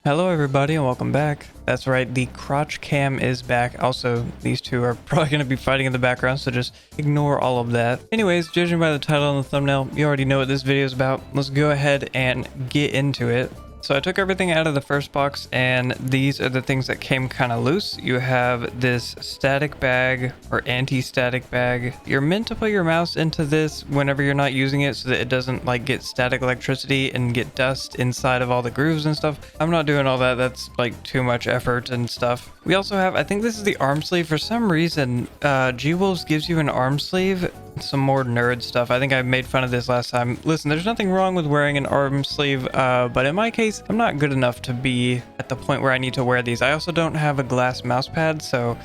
Hello everybody and welcome back. That's right, the crotch cam is back. Also, these two are probably going to be fighting in the background, so just ignore all of that. Anyways, judging by the title and the thumbnail, you already know what this video is about. Let's go ahead and get into it. So I took everything out of the first box, and these are the things that came kind of loose. You have this static bag or anti-static bag. You're meant to put your mouse into this whenever you're not using it so that it doesn't like get static electricity and get dust inside of all the grooves and stuff. I'm not doing all that. That's like too much effort and stuff. We also have, I think this is the arm sleeve. For some reason, gwolves gives you an arm sleeve. Some more nerd stuff. I think I made fun of this last time. Listen, there's nothing wrong with wearing an arm sleeve, but in my case, I'm not good enough to be at the point where I need to wear these. I also don't have a glass mouse pad, so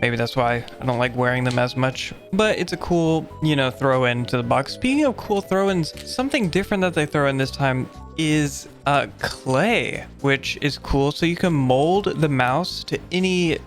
maybe that's why I don't like wearing them as much. But it's a cool, throw in to the box. Speaking of cool throw-ins, something different that they throw in this time is clay, which is cool. So you can mold the mouse to any,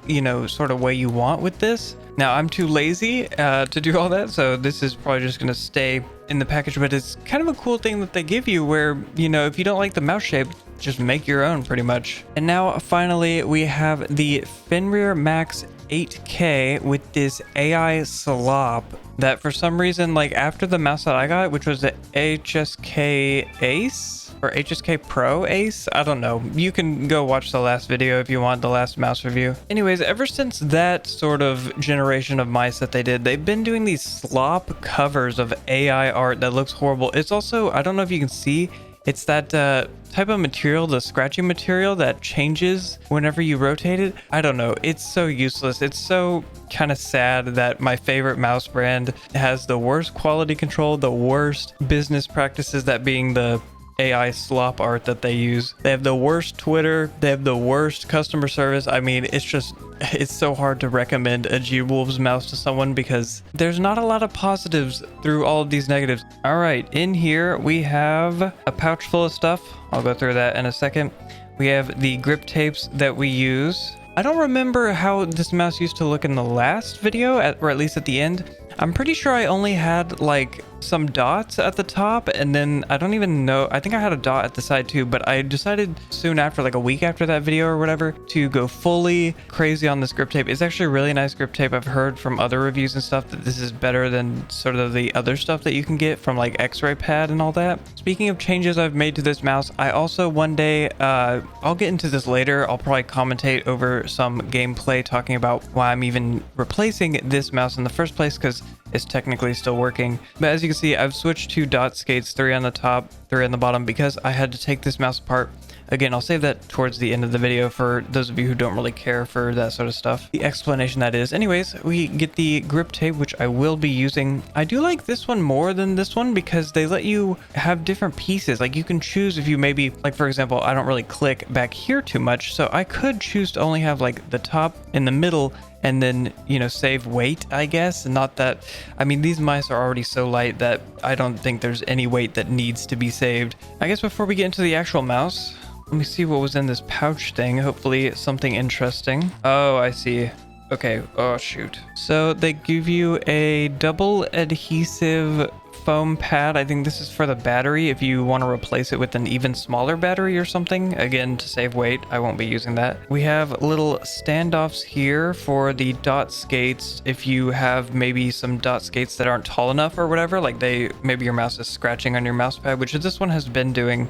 sort of way you want with this. Now, I'm too lazy to do all that, so this is probably just going to stay in the package, but it's kind of a cool thing that they give you where, if you don't like the mouse shape, just make your own pretty much. And now, finally, we have the Fenrir Max 8K with this AI slop that for some reason, like after the mouse that I got, which was the HSK Ace, or HSK Pro Ace? I don't know. You can go watch the last video if you want, the last mouse review. Anyways, ever since that sort of generation of mice that they did, they've been doing these slop covers of AI art that looks horrible. It's also, I don't know if you can see, it's that type of material, the scratching material that changes whenever you rotate it. I don't know. It's so useless. It's so kind of sad that my favorite mouse brand has the worst quality control, the worst business practices, that being the AI slop art that they use. They have the worst Twitter. They have the worst customer service. I mean, it's so hard to recommend a gwolves mouse to someone because there's not a lot of positives through all of these negatives. All right, in here we have a pouch full of stuff. I'll go through that in a second. We have the grip tapes that we use. I don't remember how this mouse used to look in the last video, or at least at the end. I'm pretty sure I only had like some dots at the top, and then I don't even know, I think I had a dot at the side too, but I decided soon after, like a week after that video or whatever, to go fully crazy on this grip tape. It's actually a really nice grip tape. I've heard from other reviews and stuff that this is better than sort of the other stuff that you can get from like X-Raypad and all that. Speaking of changes I've made to this mouse, I also one day, I'll get into this later, I'll probably commentate over some gameplay talking about why I'm even replacing this mouse in the first place, because it's technically still working. But as you can see, I've switched to dot skates, 3 on the top, 3 on the bottom, because I had to take this mouse apart. Again, I'll save that towards the end of the video for those of you who don't really care for that sort of stuff. The explanation that is. Anyways, we get the grip tape, which I will be using. I do like this one more than this one because they let you have different pieces. Like you can choose if you maybe, like for example, I don't really click back here too much, so I could choose to only have like the top in the middle and then, save weight, I guess. Not that, I mean, these mice are already so light that I don't think there's any weight that needs to be saved. I guess before we get into the actual mouse, let me see what was in this pouch thing. Hopefully something interesting. Oh, I see. Okay. Oh, shoot. So they give you a double adhesive foam pad. I think this is for the battery if you want to replace it with an even smaller battery or something. Again, to save weight, I won't be using that. We have little standoffs here for the dot skates. If you have maybe some dot skates that aren't tall enough or whatever, like maybe your mouse is scratching on your mouse pad, which this one has been doing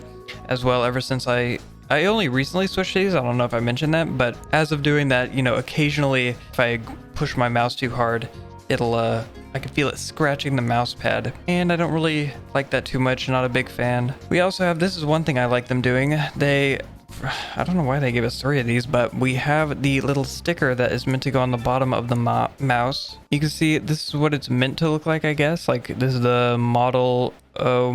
as well ever since I only recently switched these. I don't know if I mentioned that, but as of doing that, occasionally if I push my mouse too hard, it'll I can feel it scratching the mouse pad, and I don't really like that too much. Not a big fan. We also have, this is one thing I like them doing. I don't know why they gave us 3 of these, but we have the little sticker that is meant to go on the bottom of the mouse. You can see this is what it's meant to look like, I guess. Like this is the model O-.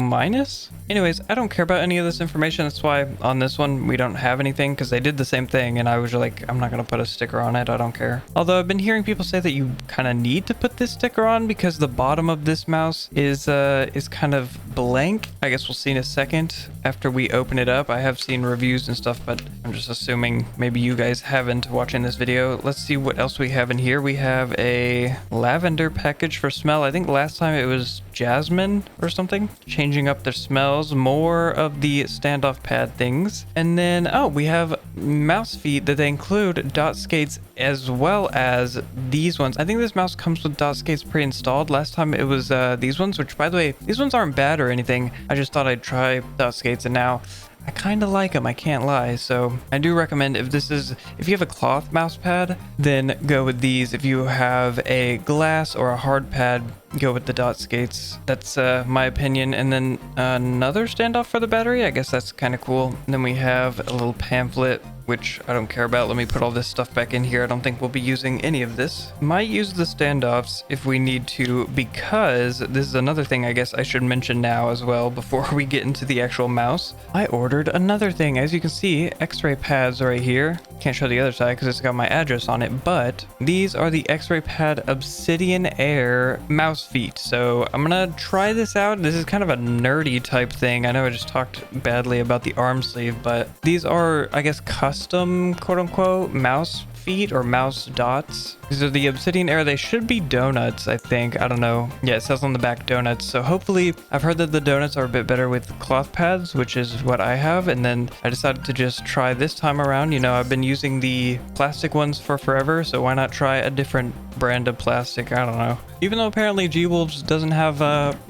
Anyways, I don't care about any of this information. That's why on this one we don't have anything, because they did the same thing and I was like, I'm not gonna put a sticker on it. I don't care. Although I've been hearing people say that you kind of need to put this sticker on because the bottom of this mouse is kind of blank. I guess we'll see in a second after we open it up. I have seen reviews and stuff, but I'm just assuming maybe you guys haven't watching this video. Let's see what else we have in here. We have a lavender package for smell. I think last time it was jasmine or something. cleaning, changing up their smells, more of the standoff pad things. And then, oh, we have mouse feet that they include dot skates as well as these ones. I think this mouse comes with dot skates pre-installed. Last time it was these ones, which by the way, these ones aren't bad or anything. I just thought I'd try dot skates, and now I kind of like them, I can't lie. So I do recommend, if you have a cloth mouse pad, then go with these. If you have a glass or a hard pad, go with the dot skates. That's my opinion. And then another standoff for the battery. I guess that's kind of cool. And then we have a little pamphlet, which I don't care about. Let me put all this stuff back in here. I don't think we'll be using any of this. Might use the standoffs if we need to, because this is another thing I guess I should mention now as well before we get into the actual mouse. I ordered another thing. As you can see, X-Raypads right here. Can't show the other side because it's got my address on it, but these are the X-Raypad Obsidian Air mouse feet. So I'm gonna try this out. This is kind of a nerdy type thing. I know I just talked badly about the arm sleeve, but these are, I guess, custom quote-unquote mouse feet or mouse dots. These are the Obsidian Air. They should be donuts, I think. I don't know. Yeah, it says on the back donuts. So hopefully, I've heard that the donuts are a bit better with cloth pads, which is what I have. And then I decided to just try this time around. You know, I've been using the plastic ones for forever, so why not try a different brand of plastic? I don't know. Even though apparently gwolves doesn't have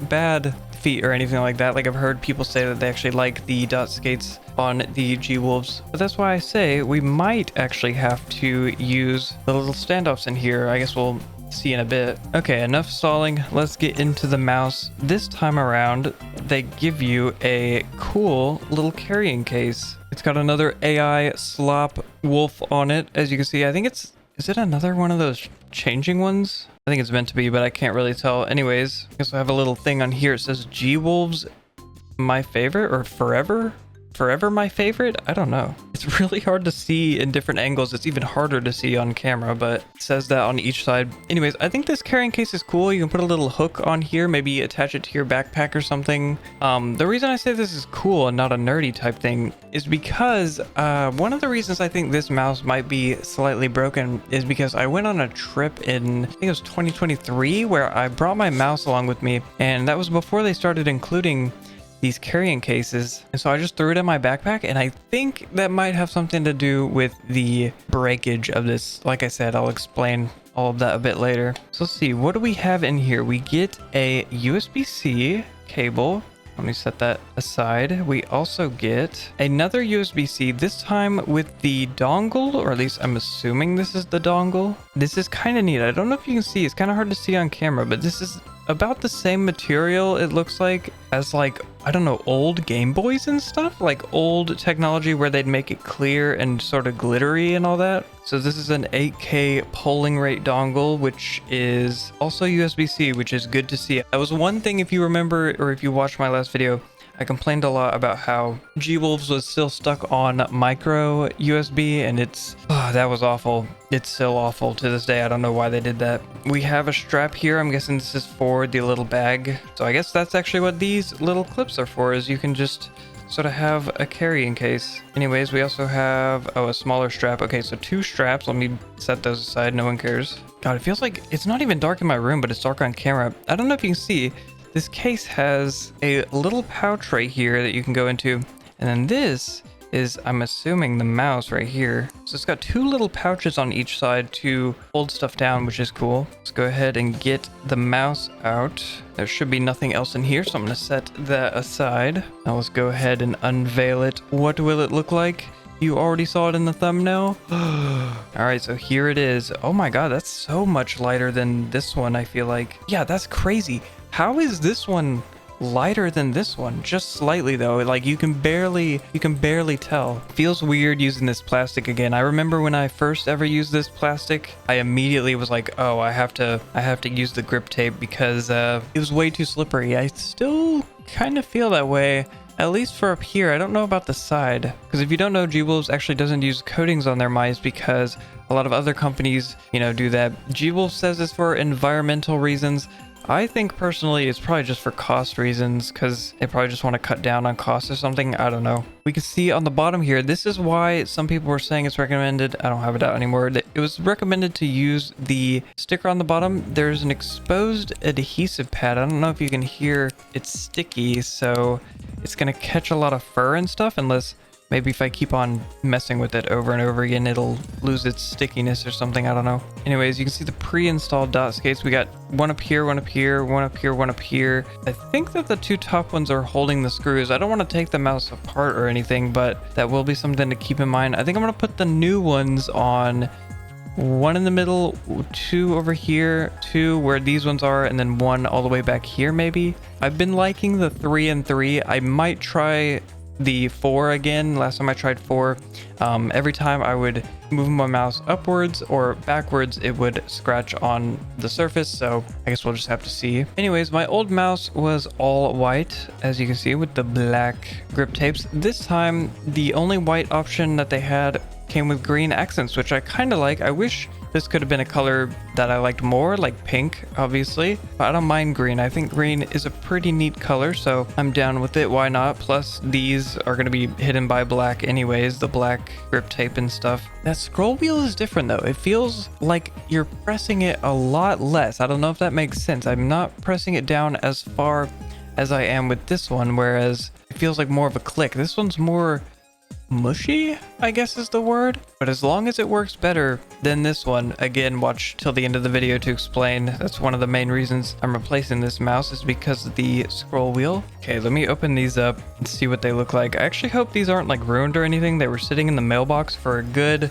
bad feet or anything like that. Like, I've heard people say that they actually like the dot skates on the gwolves, but that's why I say we might actually have to use the little standoffs in here. I guess we'll see in a bit. Okay, enough stalling. Let's get into the mouse. This time around, they give you a cool little carrying case. It's got another AI slop wolf on it. As you can see, I think is it another one of those changing ones? I think it's meant to be, but I can't really tell. Anyways, I guess I have a little thing on here. It says gwolves my favorite, or forever my favorite. I don't know. It's really hard to see in different angles. It's even harder to see on camera, but it says that on each side. Anyways, I think this carrying case is cool. You can put a little hook on here, maybe attach it to your backpack or something. The reason I say this is cool and not a nerdy type thing is because one of the reasons I think this mouse might be slightly broken is because I went on a trip in, I think it was 2023, where I brought my mouse along with me, and that was before they started including these carrying cases, and so I just threw it in my backpack, and I think that might have something to do with the breakage of this. Like I said, I'll explain all of that a bit later. So let's see, what do we have in here? We get a USB-C cable. Let me set that aside. We also get another USB-C, this time with the dongle, or at least I'm assuming this is the dongle. This is kind of neat. I don't know if you can see, it's kind of hard to see on camera, but this is about the same material, it looks like, as like, I don't know, old Game Boys and stuff, like old technology where they'd make it clear and sort of glittery and all that. So this is an 8K polling rate dongle, which is also USB-C, which is good to see. That was one thing, if you remember, or if you watched my last video, I complained a lot about how gwolves was still stuck on micro USB, and that was awful. It's still awful to this day. I don't know why they did that. We have a strap here. I'm guessing this is for the little bag. So I guess that's actually what these little clips are for, is you can just sort of have a carrying case. Anyways, we also have, a smaller strap. Okay, so 2 straps. Let me set those aside. No one cares. God, it feels like it's not even dark in my room, but it's dark on camera. I don't know if you can see. This case has a little pouch right here that you can go into. And then this is, I'm assuming, the mouse right here. So it's got 2 little pouches on each side to hold stuff down, which is cool. Let's go ahead and get the mouse out. There should be nothing else in here, so I'm going to set that aside. Now let's go ahead and unveil it. What will it look like? You already saw it in the thumbnail. All right, so here it is. Oh my God, that's so much lighter than this one, I feel like. Yeah, that's crazy. How is this one lighter than this one? Just slightly though. Like you can barely tell. Feels weird using this plastic again. I remember when I first ever used this plastic, I immediately was like, oh, I have to use the grip tape because it was way too slippery. I still kind of feel that way. At least for up here. I don't know about the side, because if you don't know, gwolves actually doesn't use coatings on their mice because a lot of other companies, do that. Gwolves says it's for environmental reasons. I think personally it's probably just for cost reasons, because they probably just want to cut down on costs or something. I don't know. We can see on the bottom here, this is why some people were saying it's recommended. I don't have it out anymore. It was recommended to use the sticker on the bottom. There's an exposed adhesive pad. I don't know if you can hear, it's sticky, so it's going to catch a lot of fur and stuff, unless maybe if I keep on messing with it over and over again, it'll lose its stickiness or something. I don't know. Anyways, you can see the pre-installed dot skates. We got one up here, one up here, one up here, one up here. I think that the two top ones are holding the screws. I don't want to take the mouse apart or anything, but that will be something to keep in mind. I think I'm going to put the new ones on, one in the middle, two over here, two where these ones are, and then one all the way back here maybe. I've been liking the 3 and 3. I might try the 4 again. Last time I tried 4, every time I would move my mouse upwards or backwards, it would scratch on the surface, so I guess we'll just have to see. Anyways, my old mouse was all white, as you can see, with the black grip tapes. This time, the only white option that they had came with green accents, which I kind of like. I wish this could have been a color that I liked more, like pink, obviously. But I don't mind green. I think green is a pretty neat color, so I'm down with it. Why not? Plus, these are going to be hidden by black anyways, the black grip tape and stuff. That scroll wheel is different though. It feels like you're pressing it a lot less. I don't know if that makes sense. I'm not pressing it down as far as I am with this one, whereas it feels like more of a click. This one's more mushy, I guess is the word, but as long as it works better than this one, again, watch till the end of the video to explain. That's one of the main reasons I'm replacing this mouse, is because of the scroll wheel. Okay, let me open these up and see what they look like. I actually hope these aren't like ruined or anything. They were sitting in the mailbox for a good,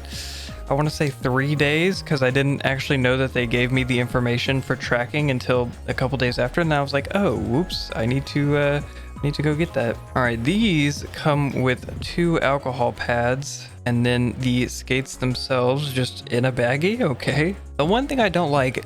I want to say 3 days, because I didn't actually know that they gave me the information for tracking until a couple days after, and I was like, oh, whoops, I need to go get that. All right, these come with 2 alcohol pads and then the skates themselves just in a baggie. Okay. The one thing I don't like,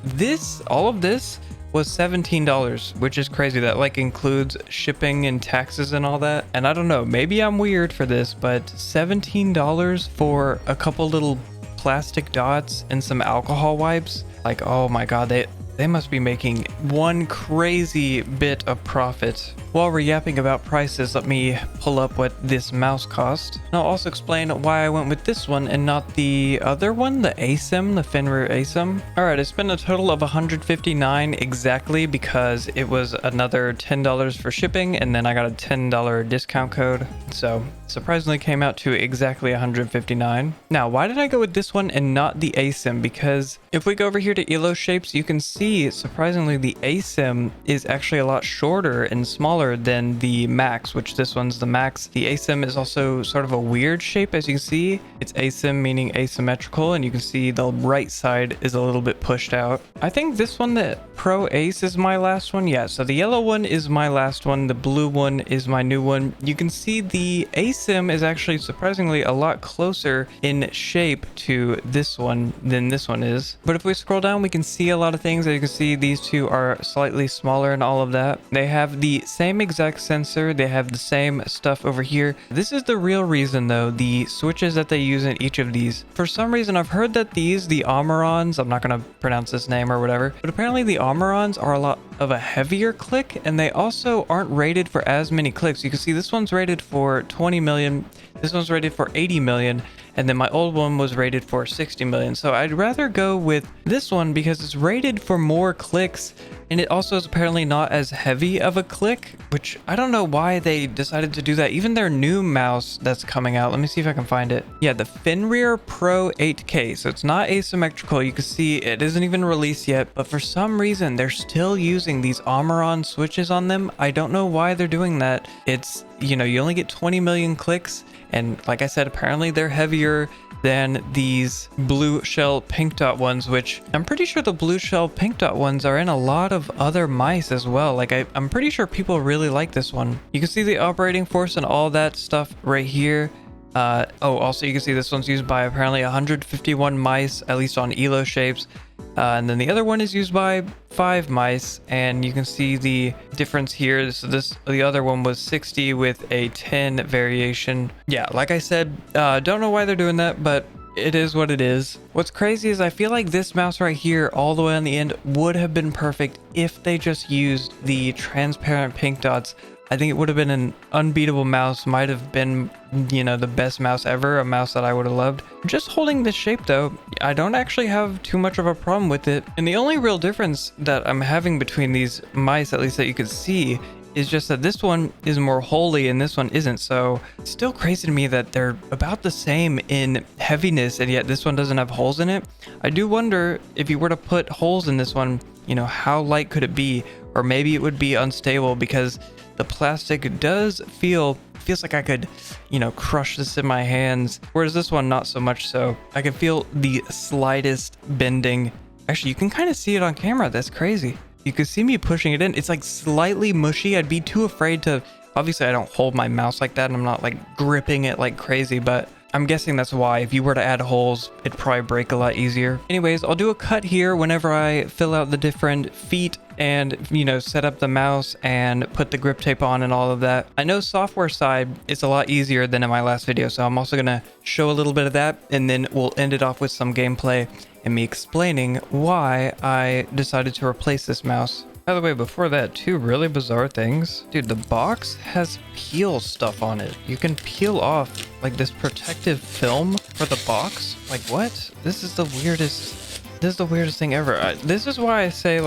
all of this was $17, which is crazy. That like includes shipping and taxes and all that. And I don't know, maybe I'm weird for this, but $17 for a couple little plastic dots and some alcohol wipes. Like, oh my God, they must be making one crazy bit of profit. While we're yapping about prices, let me pull up what this mouse cost. And I'll also explain why I went with this one and not the other one, the Asym, the Fenrir Asym. Alright, I spent a total of $159 exactly, because it was another $10 for shipping, and then I got a $10 discount code. So surprisingly came out to exactly $159. Now, why did I go with this one and not the Asym? Because if we go over here to Elo shapes, you can see surprisingly the Asym is actually a lot shorter and smaller than the Max, which this one's the Max. The Asym is also sort of a weird shape, as you can see. It's Asym meaning asymmetrical, and you can see the right side is a little bit pushed out. I think this one, the Pro Ace, is my last one. Yeah, so the yellow one is my last one. The blue one is my new one. You can see the Asym is actually surprisingly a lot closer in shape to this one than this one is. But if we scroll down, we can see a lot of things. As you can see, these two are slightly smaller and all of that. They have the same exact sensor. They have the same stuff over here. This is the real reason though, the switches that they use in each of these. For some reason, I've heard that the Omurons, I'm not going to pronounce this name or whatever, but apparently the Omurons are a lot of a heavier click, and they also aren't rated for as many clicks. You can see this one's rated for 20 million, this one's rated for 80 million, and then my old one was rated for 60 million. So I'd rather go with this one because it's rated for more clicks, and it also is apparently not as heavy of a click, which I don't know why they decided to do that. Even their new mouse that's coming out, let me see if I can find it. Yeah, the Fenrir Pro 8K. So it's not asymmetrical. You can see it isn't even released yet, but for some reason they're still using these Omuron switches on them. I don't know why they're doing that. It's, you know, you only get 20 million clicks, and like I said, apparently they're heavier than these blue shell pink dot ones, which I'm pretty sure the blue shell pink dot ones are in a lot of other mice as well. Like I'm pretty sure people really like this one. You can see the operating force and all that stuff right here. Also you can see this one's used by apparently 151 mice, at least on Elo shapes. And then the other one is used by 5 mice, and you can see the difference here. So the other one was 60 with a 10 variation. Yeah, like I said, don't know why they're doing that, but it is what it is. What's crazy is I feel like this mouse right here all the way on the end would have been perfect if they just used the transparent pink dots. I think it would have been an unbeatable mouse, might have been, you know, the best mouse ever, a mouse that I would have loved. Just holding this shape though, I don't actually have too much of a problem with it. And the only real difference that I'm having between these mice, at least that you could see, is just that this one is more holy and this one isn't. So it's still crazy to me that they're about the same in heaviness and yet this one doesn't have holes in it. I do wonder if you were to put holes in this one, you know, how light could it be? Or maybe it would be unstable because the plastic does feels like I could, you know, crush this in my hands. Whereas this one, not so much so. I can feel the slightest bending. Actually, you can kind of see it on camera. That's crazy. You can see me pushing it in. It's like slightly mushy. I'd be too afraid to, obviously I don't hold my mouse like that and I'm not like gripping it like crazy, but I'm guessing that's why. If you were to add holes, it'd probably break a lot easier. Anyways, I'll do a cut here whenever I fill out the different feet and, you know, set up the mouse and put the grip tape on and all of that. I know software side is a lot easier than in my last video, so I'm also gonna show a little bit of that and then we'll end it off with some gameplay and me explaining why I decided to replace this mouse. By the way, before that, two really bizarre things. Dude, the box has peel stuff on it. You can peel off like this protective film for the box. Like what? This is the weirdest thing ever. This is why I say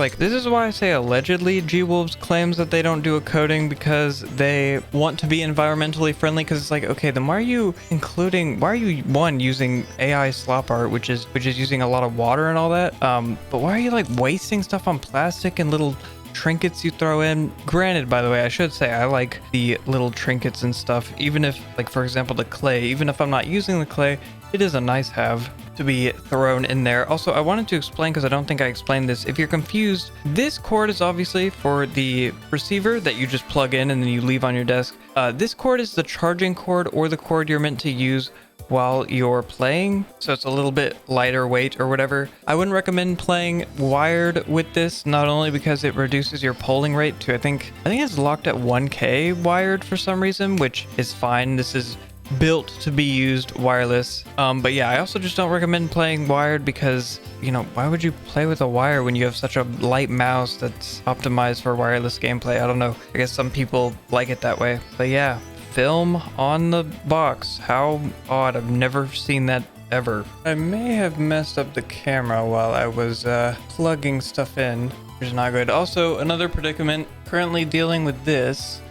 allegedly gwolves claims that they don't do a coating because they want to be environmentally friendly, because it's like, okay, then why are you one using AI slop art, which is using a lot of water and all that, but why are you like wasting stuff on plastic and little trinkets you throw in? Granted, by the way, I should say I like the little trinkets and stuff, even if, like, for example, the clay, even if I'm not using the clay, it is a nice have to be thrown in there. Also, I wanted to explain, because I don't think I explained this, if you're confused, this cord is obviously for the receiver that you just plug in and then you leave on your desk. This cord is the charging cord, or the cord you're meant to use while you're playing, so it's a little bit lighter weight or whatever. I wouldn't recommend playing wired with this, not only because it reduces your polling rate to, I think it's locked at 1K wired for some reason, which is fine. This is built to be used wireless, but yeah, I also just don't recommend playing wired because, you know, why would you play with a wire when you have such a light mouse that's optimized for wireless gameplay? I don't know, I guess some people like it that way. But yeah, film on the box, how odd. I've never seen that ever. I may have messed up the camera while I was plugging stuff in, which is not good. Also, another predicament, currently dealing with this.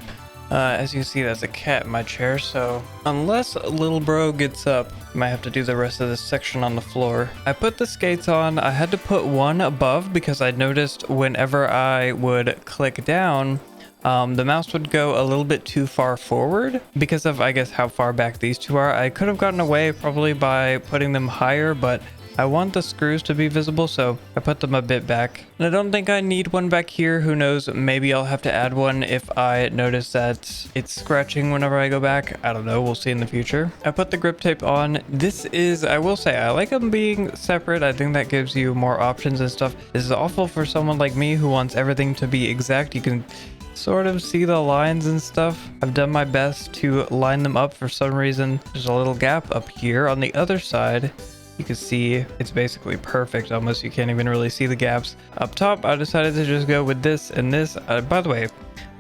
As you can see, that's a cat in my chair, so unless little bro gets up, I might have to do the rest of this section on the floor. I put the skates on. I had to put one above because I noticed whenever I would click down, the mouse would go a little bit too far forward because of, I guess, how far back these two are. I could have gotten away probably by putting them higher, but I want the screws to be visible, so I put them a bit back. And I don't think I need one back here. Who knows? Maybe I'll have to add one if I notice that it's scratching whenever I go back. I don't know. We'll see in the future. I put the grip tape on. This is, I will say, I like them being separate. I think that gives you more options and stuff. This is awful for someone like me who wants everything to be exact. You can sort of see the lines and stuff. I've done my best to line them up. For some reason, there's a little gap up here. On the other side, you can see it's basically perfect. Almost you can't even really see the gaps. Up top, I decided to just go with this and this. By the way,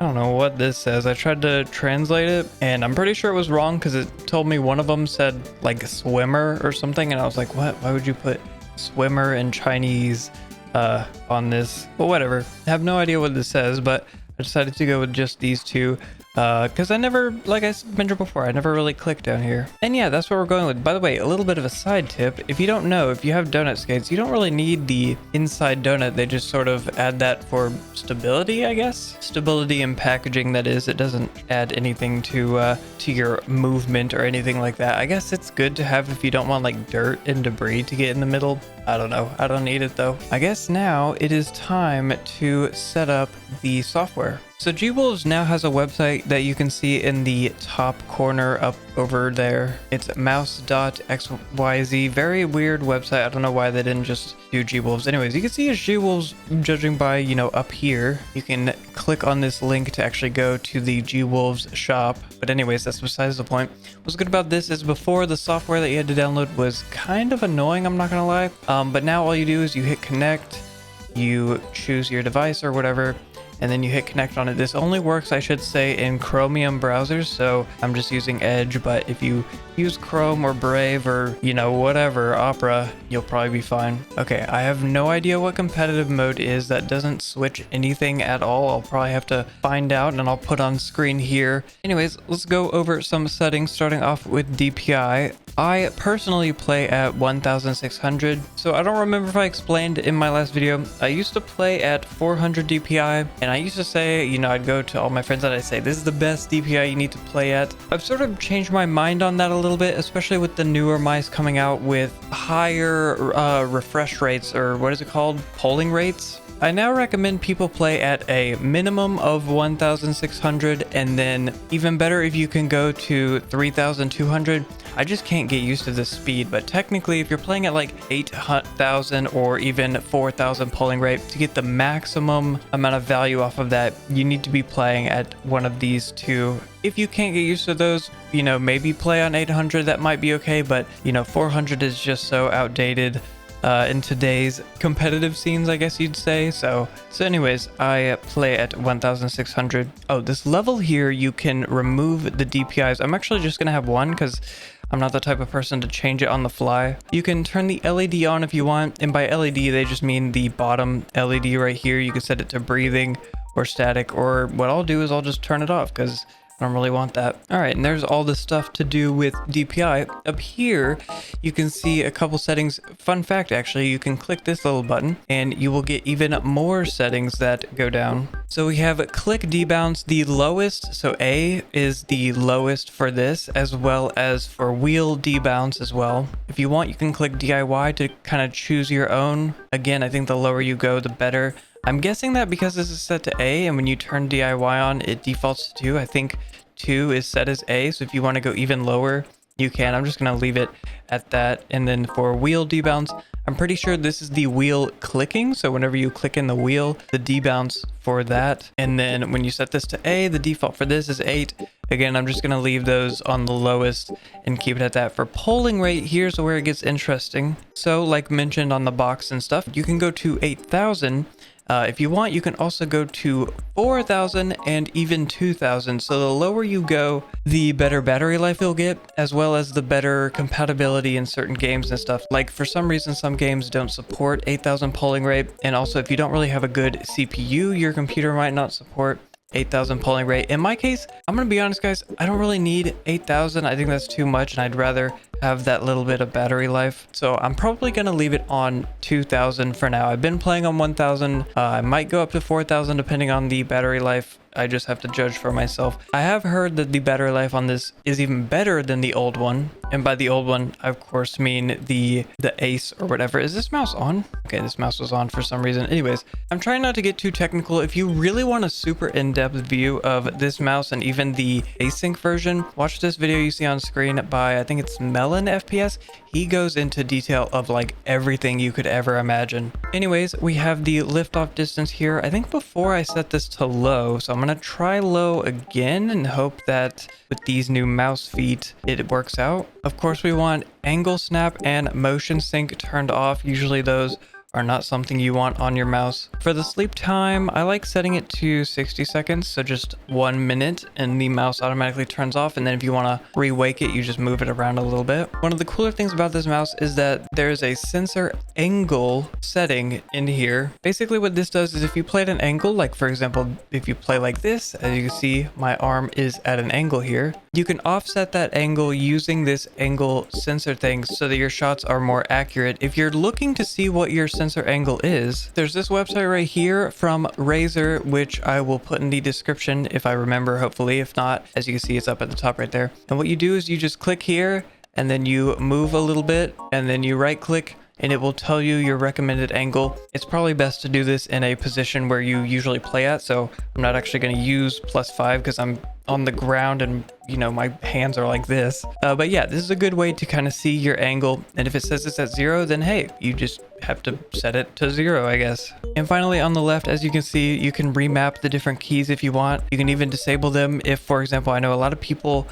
I don't know what this says. I tried to translate it and I'm pretty sure it was wrong because it told me one of them said like swimmer or something, and I was like, what? Why would you put swimmer in Chinese on this? But whatever. I have no idea what this says, but I decided to go with just these two because I never, like I mentioned before, I never really clicked down here. And yeah, that's what we're going with. By the way, a little bit of a side tip. If you don't know, if you have donut skates, you don't really need the inside donut. They just sort of add that for stability, I guess. Stability in packaging, that is. It doesn't add anything to your movement or anything like that. I guess it's good to have if you don't want like dirt and debris to get in the middle. I don't know. I don't need it though. I guess now it is time to set up the software. So gwolves now has a website that you can see in the top corner up over there. It's mouse.xyz. Very weird website. I don't know why they didn't just do gwolves. Anyways, you can see it's gwolves judging by, you know, up here. You can click on this link to actually go to the gwolves shop. But anyways, that's besides the point. What's good about this is before the software that you had to download was kind of annoying, I'm not gonna lie. But now all you do is you hit connect, you choose your device or whatever, and then you hit connect on it. This only works, I should say, in Chromium browsers, so I'm just using Edge, but if you use Chrome or Brave or, you know, whatever, Opera, you'll probably be fine. Okay, I have no idea what competitive mode is. That doesn't switch anything at all. I'll probably have to find out, and I'll put on screen here. Anyways, let's go over some settings, starting off with DPI. I personally play at 1600, so I don't remember if I explained in my last video. I used to play at 400 DPI, and I used to say, you know, I'd go to all my friends and I'd say, this is the best DPI you need to play at. I've sort of changed my mind on that a little bit, especially with the newer mice coming out with higher refresh rates, or what is it called? Polling rates. I now recommend people play at a minimum of 1600, and then even better if you can go to 3200. I just can't get used to this speed, but technically if you're playing at like 8000 or even 4000 polling rate, to get the maximum amount of value off of that, you need to be playing at one of these two. If you can't get used to those, you know, maybe play on 800, that might be okay, but you know, 400 is just so outdated in today's competitive scenes, I guess you'd say. So anyways, I play at 1600. Oh, this level here, you can remove the DPIs. I'm actually just gonna have one because I'm not the type of person to change it on the fly. You can turn the LED on if you want, and by LED they just mean the bottom LED right here. You can set it to breathing or static, or what I'll do is I'll just turn it off because I don't really want that. All right, and there's all the stuff to do with DPI. Up here, you can see a couple settings. Fun fact, actually, you can click this little button and you will get even more settings that go down. So we have click debounce, the lowest. So A is the lowest for this, as well as for wheel debounce as well. If you want, you can click DIY to kind of choose your own. Again, I think the lower you go, the better. I'm guessing that because this is set to A, and when you turn DIY on, it defaults to 2. I think 2 is set as A, so if you want to go even lower, you can. I'm just going to leave it at that. And then for wheel debounce, I'm pretty sure this is the wheel clicking. So whenever you click in the wheel, the debounce for that. And then when you set this to A, the default for this is 8. Again, I'm just going to leave those on the lowest and keep it at that. For polling rate, here's where it gets interesting. So like mentioned on the box and stuff, you can go to 8000. If you want, you can also go to 4000 and even 2000. So the lower you go, the better battery life you'll get, as well as the better compatibility in certain games and stuff. Like for some reason, some games don't support 8000 polling rate. And also if you don't really have a good CPU, your computer might not support 8000 polling rate. In my case, I'm gonna be honest guys, I don't really need 8000. I think that's too much, and I'd rather have that little bit of battery life. So I'm probably gonna leave it on 2000 for now. I've been playing on 1000. I might go up to 4000 depending on the battery life. I just have to judge for myself. I have heard that the battery life on this is even better than the old one. And by the old one, I of course mean the Ace or whatever. Is this mouse on? Okay, this mouse was on for some reason. Anyways, I'm trying not to get too technical. If you really want a super in-depth view of this mouse and even the async version, watch this video you see on screen by, I think it's Melon FPS. He goes into detail of like everything you could ever imagine. Anyways, we have the liftoff distance here. I think before I set this to low, so I'm gonna try low again and hope that with these new mouse feet it works out. Of course, we want angle snap and motion sync turned off. Usually those are not something you want on your mouse. For the sleep time, I like setting it to 60 seconds, so just 1 minute, and the mouse automatically turns off. And then if you want to re-wake it, you just move it around a little bit. One of the cooler things about this mouse is that there's a sensor angle setting in here. Basically what this does is if you play at an angle, like for example, if you play like this, as you can see, my arm is at an angle here. You can offset that angle using this angle sensor thing so that your shots are more accurate. If you're looking to see what your sensor angle is, there's this website right here from Razer, which I will put in the description if I remember, hopefully. If not, as you can see, it's up at the top right there. And what you do is you just click here and then you move a little bit and then you right click and it will tell you your recommended angle. It's probably best to do this in a position where you usually play at, so I'm not actually going to use +5 because I'm on the ground and my hands are like this. But yeah, this is a good way to kind of see your angle, and if it says it's at 0, then hey, you just have to set it to 0, I guess. And finally, on the left, as you can see, you can remap the different keys if you want. You can even disable them if, for example, I know a lot of people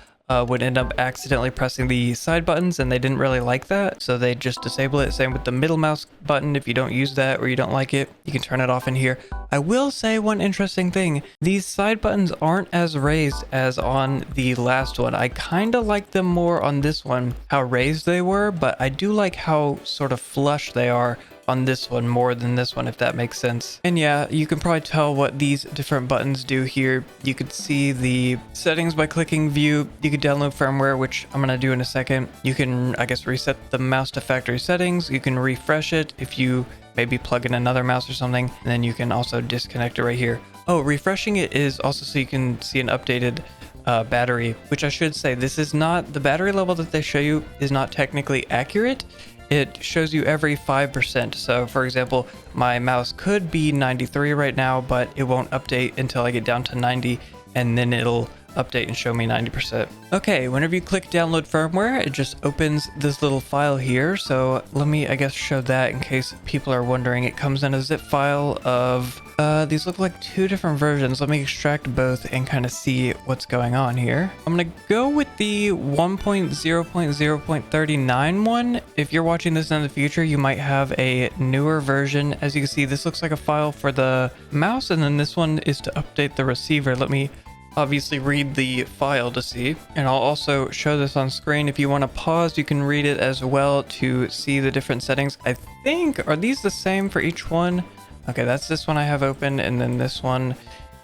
would end up accidentally pressing the side buttons and they didn't really like that, so they just disable it. Same with the middle mouse button. If you don't use that or you don't like it, you can turn it off in here. I will say one interesting thing: these side buttons aren't as raised as on the last one. I kind of like them more on this one, how raised they were, but I do like how sort of flush they are on this one more than this one, if that makes sense. And yeah, you can probably tell what these different buttons do here. You could see the settings by clicking view. You could download firmware, which I'm gonna do in a second. You can, I guess, reset the mouse to factory settings. You can refresh it if you maybe plug in another mouse or something, and then you can also disconnect it right here. Oh, refreshing it is also so you can see an updated battery, which I should say, this is not, the battery level that they show you is not technically accurate. It shows you every 5%. So for example, my mouse could be 93 right now, but it won't update until I get down to 90, and then it'll update and show me 90%. Okay, whenever you click download firmware, it just opens this little file here. So let me, I guess, show that in case people are wondering. It comes in a zip file of, these look like 2 different versions. Let me extract both and kind of see what's going on here. I'm gonna go with the 1.0.0.39 one. If you're watching this in the future, you might have a newer version. As you can see, this looks like a file for the mouse, and then this one is to update the receiver. Let me obviously read the file to see, and I'll also show this on screen. If you want to pause, you can read it as well to see the different settings. I think, are these the same for each one? Okay, that's this one I have open, and then this one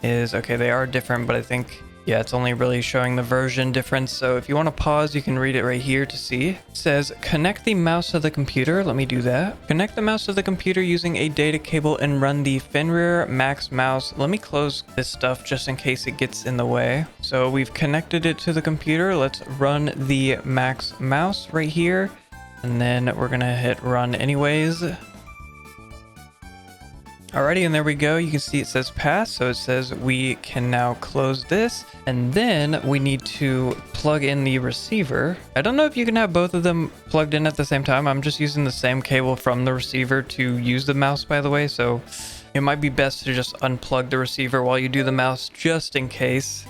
is, okay, they are different, but I think, yeah, it's only really showing the version difference. So if you want to pause, you can read it right here to see. It says, connect the mouse to the computer. Let me do that. Connect the mouse to the computer using a data cable and run the Fenrir Max mouse. Let me close this stuff just in case it gets in the way. So we've connected it to the computer. Let's run the Max mouse right here, and then we're gonna hit run anyways. Alrighty, and there we go. You can see it says pass, so it says we can now close this, and then we need to plug in the receiver. I don't know if you can have both of them plugged in at the same time. I'm just using the same cable from the receiver to use the mouse, by the way, so it might be best to just unplug the receiver while you do the mouse, just in case.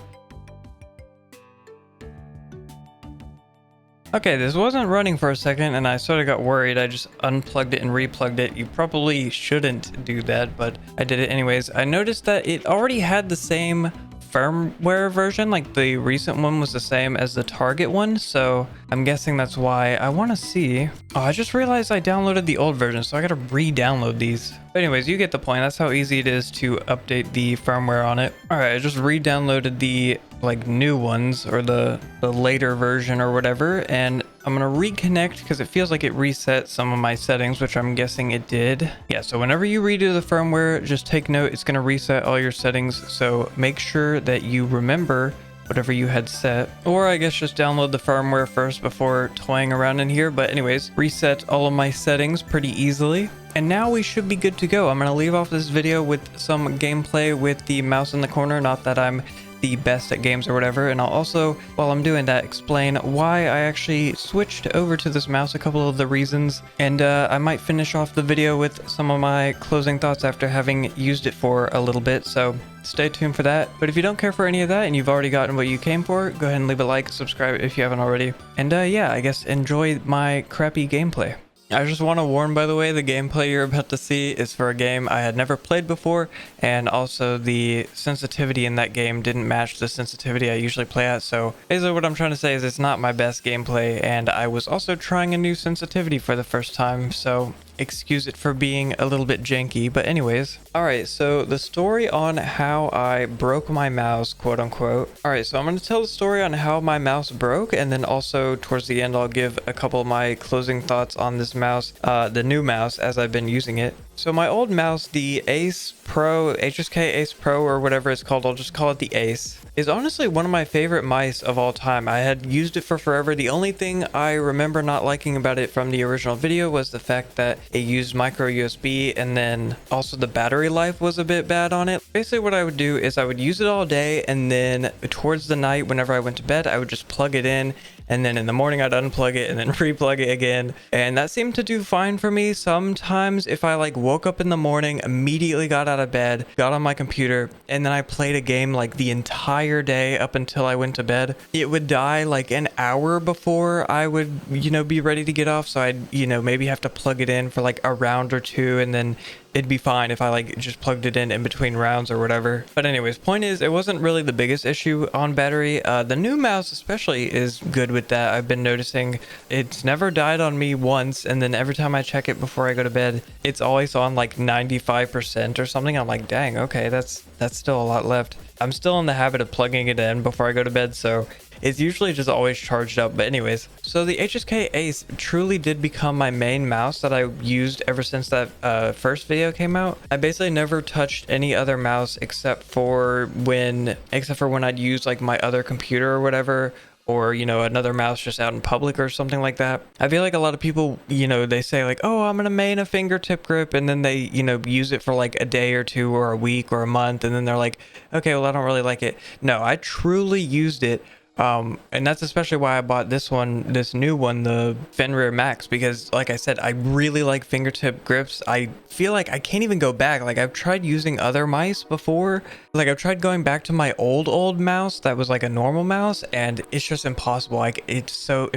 Okay, this wasn't running for a second and I sort of got worried. I just unplugged it and replugged it. You probably shouldn't do that, but I did it anyways. I noticed that it already had the same firmware version, like the recent one was the same as the target one, so I'm guessing that's why. I want to see. Oh, I just realized I downloaded the old version, so I gotta re-download these. But anyways, you get the point. That's how easy it is to update the firmware on it. All right, I just re-downloaded the like new ones, or the later version or whatever, and I'm gonna reconnect because it feels like it reset some of my settings, which I'm guessing it did. Yeah, so whenever you redo the firmware, just take note, it's gonna reset all your settings, so make sure that you remember whatever you had set, or I guess just download the firmware first before toying around in here. But anyways, reset all of my settings pretty easily, and now we should be good to go. I'm gonna leave off this video with some gameplay with the mouse in the corner. Not that I'm the best at games or whatever, and I'll also, while I'm doing that, explain why I actually switched over to this mouse, a couple of the reasons, and I might finish off the video with some of my closing thoughts after having used it for a little bit, so stay tuned for that. But if you don't care for any of that and you've already gotten what you came for, go ahead and leave a like, subscribe if you haven't already, and yeah, I guess enjoy my crappy gameplay. I just want to warn, by the way, the gameplay you're about to see is for a game I had never played before, and also the sensitivity in that game didn't match the sensitivity I usually play at, so basically what I'm trying to say is it's not my best gameplay, and I was also trying a new sensitivity for the first time, so excuse it for being a little bit janky. But anyways, alright, so the story on how I broke my mouse, quote unquote. Alright, so I'm going to tell the story on how my mouse broke, and then also towards the end I'll give a couple of my closing thoughts on this mouse, the new mouse, as I've been using it. So my old mouse, the Ace Pro, HSK Ace Pro or whatever it's called, I'll just call it the Ace, is honestly one of my favorite mice of all time. I had used it for forever. The only thing I remember not liking about it from the original video was the fact that it used micro USB, and then also the battery life was a bit bad on it. Basically what I would do is I would use it all day, and then towards the night whenever I went to bed, I would just plug it in, and then in the morning I'd unplug it and then re-plug it again, and that seemed to do fine for me. Sometimes if I like woke up in the morning, immediately got out of bed, got on my computer, and then I played a game like the entire day up until I went to bed, it would die like an hour before I would, you know, be ready to get off. So I'd, you know, maybe have to plug it in for like a round or two, and then it'd be fine if I like just plugged it in between rounds or whatever. But anyways, point is, it wasn't really the biggest issue on battery. The new mouse especially is good with that. I've been noticing it's never died on me once, and then every time I check it before I go to bed, it's always on like 95% or something. I'm like, dang, okay, that's still a lot left. I'm still in the habit of plugging it in before I go to bed, so it's usually just always charged up. But anyways, so the HSK Ace truly did become my main mouse that I used ever since that first video came out. I basically never touched any other mouse except for when I'd use like my other computer or whatever, or, you know, another mouse just out in public or something like that. I feel like a lot of people, you know, they say like, oh, I'm gonna main a fingertip grip, and then they, you know, use it for like a day or two or a week or a month, and then they're like, okay, well, I don't really like it. No, I truly used it. And that's especially why I bought this new one, the Fenrir Max, because like I said, I really like fingertip grips. I feel like I can't even go back. Like, I've tried using other mice before. Like, I've tried going back to my old mouse that was like a normal mouse, and it's just impossible. Like, it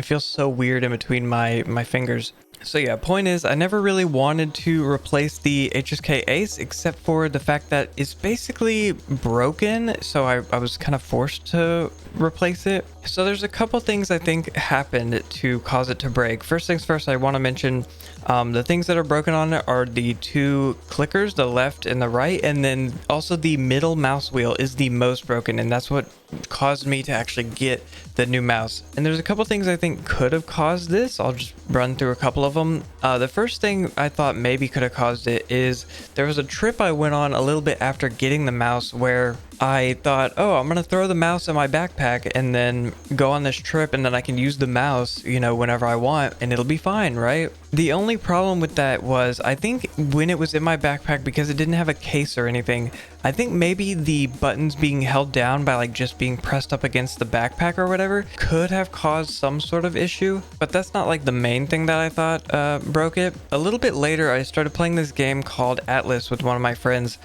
feels so weird in between my fingers. So yeah, point is, I never really wanted to replace the HSK Ace, except for the fact that it's basically broken, so I was kind of forced to replace it. So there's a couple things I think happened to cause it to break. First things first, I want to mention the things that are broken on it are the two clickers, the left and the right, and then also the middle mouse wheel is the most broken, and that's what caused me to actually get the new mouse. And there's a couple things I think could have caused this. I'll just run through a couple of them. The first thing I thought maybe could have caused it is there was a trip I went on a little bit after getting the mouse where I thought, oh, I'm gonna throw the mouse in my backpack and then go on this trip, and then I can use the mouse, you know, whenever I want, and it'll be fine, right? The only problem with that was, I think when it was in my backpack, because it didn't have a case or anything, I think maybe the buttons being held down by like just being pressed up against the backpack or whatever could have caused some sort of issue, but that's not like the main thing that I thought broke it. A little bit later, I started playing this game called Atlas with one of my friends.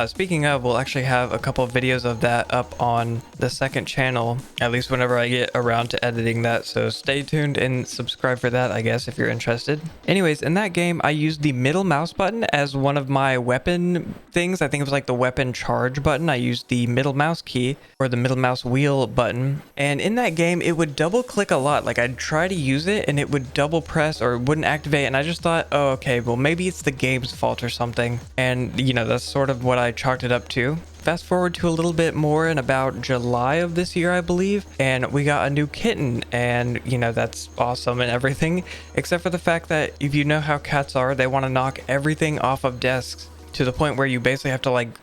Speaking of, we'll actually have a couple of videos of that up on the second channel, at least whenever I get around to editing that, so stay tuned and subscribe for that, I guess, if you're interested. Anyways, in that game, I used the middle mouse button as one of my weapon things. I think it was like the weapon charge button. I used the middle mouse key, or the middle mouse wheel button, and in that game, it would double click a lot. Like, I'd try to use it, and it would double press or wouldn't activate, and I just thought, oh, okay, well, maybe it's the game's fault or something, and, you know, that's sort of what I chalked it up to. Fast forward to a little bit more in about July of this year, I believe, and we got a new kitten, and, you know, that's awesome and everything, except for the fact that if you know how cats are, they want to knock everything off of desks to the point where you basically have to like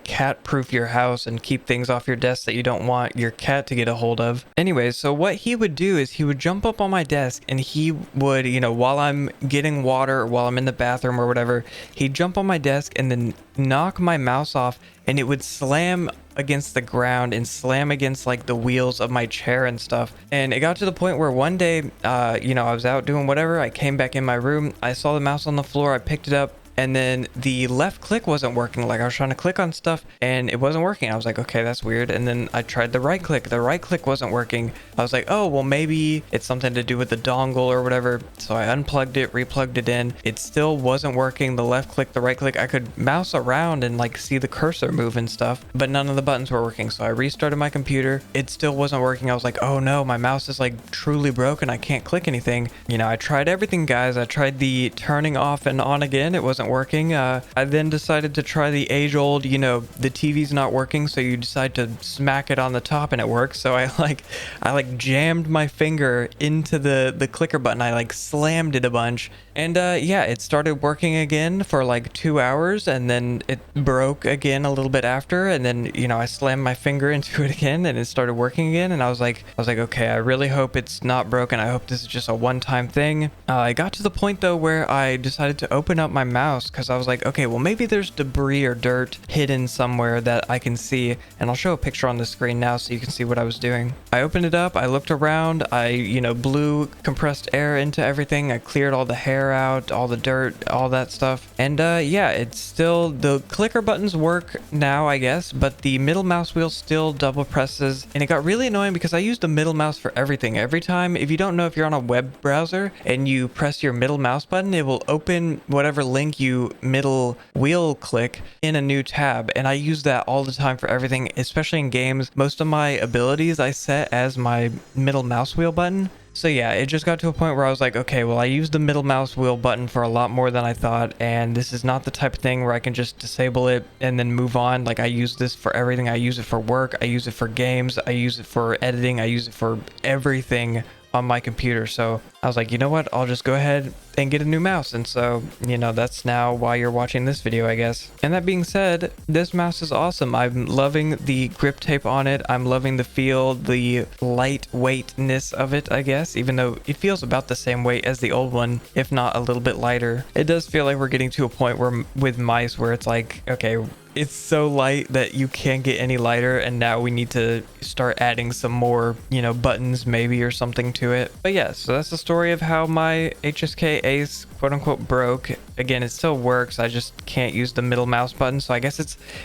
cat proof your house and keep things off your desk that you don't want your cat to get a hold of. Anyways, so what he would do is he would jump up on my desk, and he would, you know, while I'm getting water or while I'm in the bathroom or whatever, he'd jump on my desk and then knock my mouse off, and it would slam against the ground and slam against like the wheels of my chair and stuff. And it got to the point where one day, you know, I was out doing whatever, I came back in my room, I saw the mouse on the floor, I picked it up, and then the left click wasn't working. Like, I was trying to click on stuff and it wasn't working. I was like, okay, that's weird. And then I tried the right click wasn't working. I was like, oh, well, maybe it's something to do with the dongle or whatever. So I unplugged it, replugged it in. It still wasn't working. The left click, the right click, I could mouse around and like see the cursor move and stuff, but none of the buttons were working. So I restarted my computer. It still wasn't working. I was like, oh no, my mouse is like truly broken. I can't click anything. You know, I tried everything, guys. I tried the turning off and on again. It wasn't working. I then decided to try the age-old, you know, the TV's not working, so you decide to smack it on the top and it works. So I jammed my finger into the clicker button. I like slammed it a bunch, and yeah, it started working again for like 2 hours, and then it broke again a little bit after, and then, you know, I slammed my finger into it again and it started working again, and I was like, okay, I really hope it's not broken. I hope this is just a one-time thing. I got to the point though where I decided to open up my mouse because I was like, okay, well, maybe there's debris or dirt hidden somewhere that I can see, and I'll show a picture on the screen now so you can see what I was doing. I opened it up, I looked around, I, you know, blew compressed air into everything, I cleared all the hair out, all the dirt, all that stuff, and yeah, it's still, the clicker buttons work now, I guess, but the middle mouse wheel still double presses, and it got really annoying because I used the middle mouse for everything. Every time, if you don't know, if you're on a web browser and you press your middle mouse button, it will open whatever link you middle wheel click in a new tab, and I use that all the time for everything, especially in games. Most of my abilities I set as my middle mouse wheel button. So yeah, it just got to a point where I was like, okay, well, I used the middle mouse wheel button for a lot more than I thought, and this is not the type of thing where I can just disable it and then move on. Like, I use this for everything. I use it for work, I use it for games, I use it for editing, I use it for everything on my computer. So I was like, you know what, I'll just go ahead and get a new mouse. And so, you know, that's now why you're watching this video, I guess. And that being said, this mouse is awesome. I'm loving the grip tape on it. I'm loving the feel, the lightweightness of it, I guess, even though it feels about the same weight as the old one, if not a little bit lighter. It does feel like we're getting to a point where with mice where it's like, okay, it's so light that you can't get any lighter, and now we need to start adding some more, you know, buttons maybe or something to it. But yeah, so that's the story of how my HSK Ace quote unquote broke. Again, it still works, I just can't use the middle mouse button. So I guess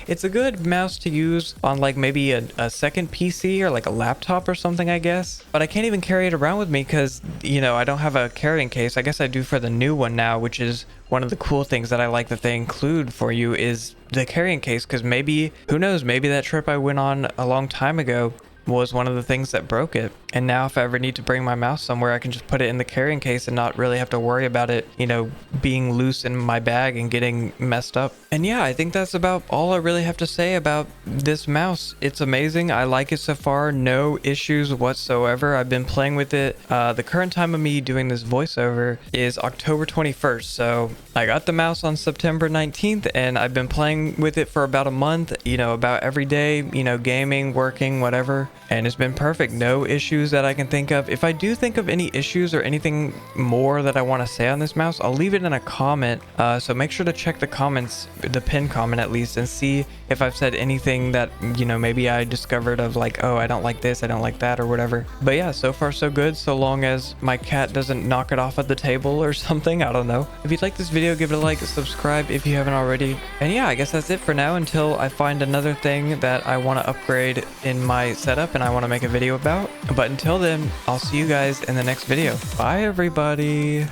it's a good mouse to use on like maybe a second PC or like a laptop or something, I guess. But I can't even carry it around with me because, you know, I don't have a carrying case. I guess I do for the new one now, which is one of the cool things that I like that they include for you is the carrying case, because maybe, who knows, maybe that trip I went on a long time ago was one of the things that broke it. And now if I ever need to bring my mouse somewhere, I can just put it in the carrying case and not really have to worry about it, you know, being loose in my bag and getting messed up. And yeah, I think that's about all I really have to say about this mouse. It's amazing. I like it so far. No issues whatsoever. I've been playing with it. The current time of me doing this voiceover is October 21st. So I got the mouse on September 19th and I've been playing with it for about a month, you know, about every day, you know, gaming, working, whatever. And it's been perfect. No issues that I can think of. If I do think of any issues or anything more that I want to say on this mouse, I'll leave it in a comment. So make sure to check the comments, the pinned comment at least, and see if I've said anything that, you know, maybe I discovered of like, oh, I don't like this, I don't like that, or whatever. But yeah, so far so good, so long as my cat doesn't knock it off at the table or something. I don't know. If you'd like this video, give it a like, subscribe if you haven't already. And yeah, I guess that's it for now until I find another thing that I want to upgrade in my setup and I want to make a video about. But until then, I'll see you guys in the next video. Bye, everybody.